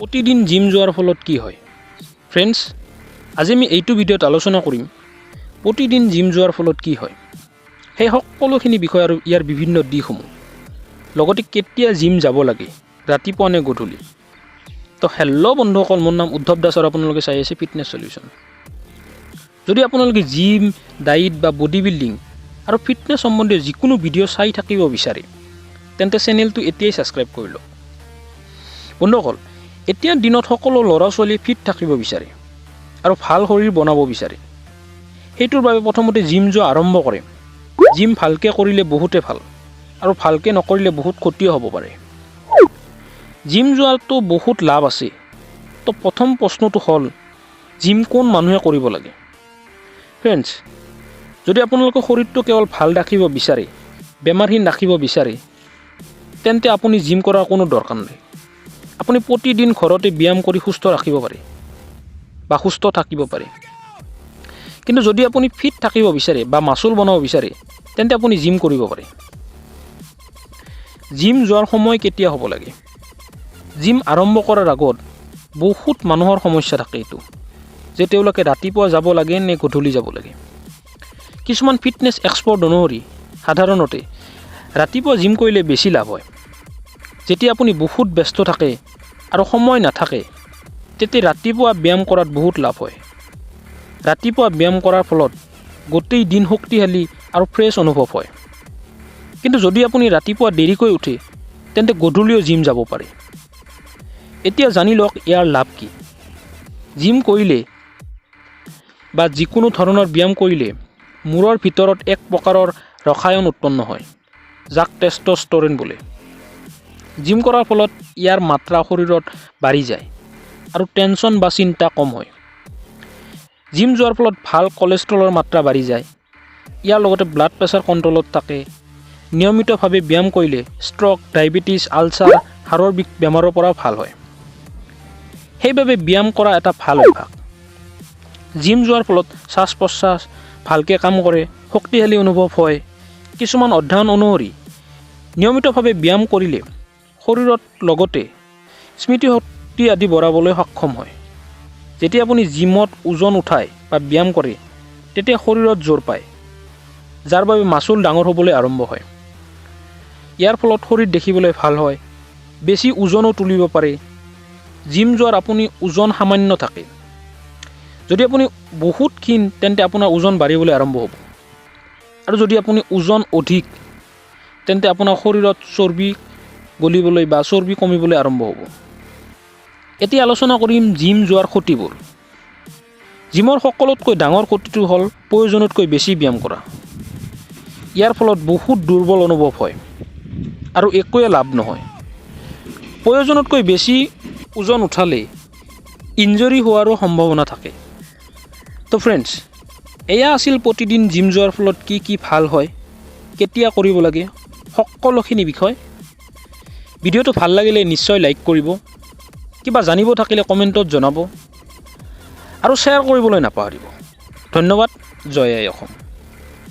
প্ৰতিদিন gym যোৱাৰ ফলত কি হয় ফ্ৰেণ্ডছ আজি আমি এইটো ভিডিঅ'ত আলোচনা কৰিম প্ৰতিদিন জিম যোৱাৰ ফলত কি হয় সেই সকলোখিনি বিষয় আৰু ইয়াৰ বিভিন্ন দিশসমূহ লগতে কেতিয়া জিম যাব লাগে ৰাতিপুৱা নে গধূলি তো হেল্ল' বন্ধুসকল মোৰ নাম উদ্ধৱ দাস আৰু আপোনালোকে চাই আছে ফিটনেছ সলিউশ্যন যদি আপোনালোকে জিম ডায়েট বা বডি বিল্ডিং আৰু ফিটনেছ সম্বন্ধীয় যিকোনো ভিডিঅ' চাই থাকিব বিচাৰে তেন্তে চেনেলটো এতিয়াই ছাবস্ক্ৰাইব কৰি লওক বন্ধুসকল এতিয়া দিনত সকলো ল'ৰা ছোৱালী ফিট থাকিব বিচাৰে আৰু ভাল শৰীৰ বনাব বিচাৰে সেইটোৰ বাবে প্ৰথমতে জিম যোৱা আৰম্ভ কৰে জিম ভালকৈ কৰিলে বহুতে ভাল আৰু ভালকৈ নকৰিলে বহুত ক্ষতিও হ'ব পাৰে জিম যোৱাটো বহুত লাভ আছে তো প্ৰথম প্ৰশ্নটো হ'ল জিম কোন মানুহে কৰিব লাগে ফ্ৰেণ্ডছ যদি আপোনালোকৰ শৰীৰটো কেৱল ভাল ৰাখিব বিচাৰে বেমাৰহীন ৰাখিব বিচাৰে তেন্তে আপুনি জিম কৰাৰ কোনো দৰকাৰ নাই আপুনি প্ৰতিদিন ঘৰতে ব্যায়াম কৰি সুস্থ ৰাখিব পাৰে বা সুস্থ থাকিব পাৰে কিন্তু যদি আপুনি ফিট থাকিব বিচাৰে বা মাসুল বনাব বিচাৰে তেন্তে আপুনি জিম কৰিব পাৰে জিম যোৱাৰ সময় কেতিয়া হ'ব লাগে জিম আৰম্ভ কৰাৰ আগত বহুত মানুহৰ সমস্যা থাকে এইটো যে তেওঁলোকে ৰাতিপুৱা যাব লাগে নে গধূলি যাব লাগে কিছুমান ফিটনেছ এক্সপাৰ্ট অনুসৰি সাধাৰণতে ৰাতিপুৱা জিম কৰিলে বেছি লাভ হয় যেতিয়া আপুনি বহুত ব্যস্ত থাকে আৰু সময় নাথাকে তেতিয়া ৰাতিপুৱা ব্যায়াম কৰাত বহুত লাভ হয় ৰাতিপুৱা ব্যায়াম কৰাৰ ফলত গোটেই দিন শক্তিশালী আৰু ফ্ৰেছ অনুভৱ হয় কিন্তু যদি আপুনি ৰাতিপুৱা দেৰিকৈ উঠে তেন্তে গধূলিও জিম যাব পাৰে এতিয়া জানি লওক ইয়াৰ লাভ কি জিম কৰিলে বা যিকোনো ধৰণৰ ব্যায়াম কৰিলে মূৰৰ ভিতৰত এক প্ৰকাৰৰ ৰসায়ন উৎপন্ন হয় যাক টেষ্টষ্টেৰন বোলে জিম কৰাৰ ফলত ইয়াৰ মাত্ৰা শৰীৰত বাঢ়ি যায় আৰু টেনচন বা চিন্তা কম হয় জিম যোৱাৰ ফলত ভাল কোলেষ্ট্ৰলৰ মাত্ৰা বাঢ়ি যায় ইয়াৰ লগতে ব্লাড প্ৰেছাৰ কণ্ট্ৰলত থাকে নিয়মিতভাৱে ব্যায়াম কৰিলে ষ্ট্ৰক ডায়েবেটিছ আলচাৰ হাড়ৰ বিষ বেমাৰৰ পৰা ভাল হয় সেইবাবে ব্যায়াম কৰা এটা ভাল অভ্যাস জিম যোৱাৰ ফলত শ্বাস প্ৰশ্বাস ভালকৈ কাম কৰে শক্তিশালী অনুভৱ হয় কিছুমান অধ্যয়ন অনুসৰি নিয়মিতভাৱে ব্যায়াম কৰিলে শৰীৰত লগতে স্মৃতিশক্তি আদি বঢ়াবলৈ সক্ষম হয় যেতিয়া আপুনি জিমত ওজন উঠায় বা ব্যায়াম কৰে তেতিয়া শৰীৰত জোৰ পায় যাৰ বাবে মাসুল ডাঙৰ হ'বলৈ আৰম্ভ হয় ইয়াৰ ফলত শৰীৰ দেখিবলৈ ভাল হয় বেছি ওজনো তুলিব পাৰে জিম যোৱাৰ আপুনি ওজন সামান্য থাকে যদি আপুনি বহুত ক্ষীণ তেন্তে আপোনাৰ ওজন বাঢ়িবলৈ আৰম্ভ হ'ব আৰু যদি আপুনি ওজন অধিক তেন্তে আপোনাৰ শৰীৰত চৰ্বি গলিবলৈ বা চৰ্বি কমিবলৈ আৰম্ভ হ'ব এতিয়া আলোচনা কৰিম জিম যোৱাৰ ক্ষতিবোৰ জিমৰ সকলোতকৈ ডাঙৰ ক্ষতিটো হ'ল প্ৰয়োজনতকৈ বেছি ব্যায়াম কৰা ইয়াৰ ফলত বহুত দুৰ্বল অনুভৱ হয় আৰু একোৱে লাভ নহয় প্ৰয়োজনতকৈ বেছি ওজন উঠালে ইনজৰি হোৱাৰো সম্ভাৱনা থাকে তো ফ্ৰেণ্ডছ এয়া আছিল প্ৰতিদিন জিম যোৱাৰ ফলত কি কি ভাল হয় কেতিয়া কৰিব লাগে সকলোখিনি বিষয় ভিডিঅ'টো ভাল লাগিলে নিশ্চয় লাইক কৰিব কিবা জানিব থাকিলে কমেণ্টত জনাব আৰু শ্বেয়াৰ কৰিবলৈ নাপাহৰিব ধন্যবাদ জয় আই অসম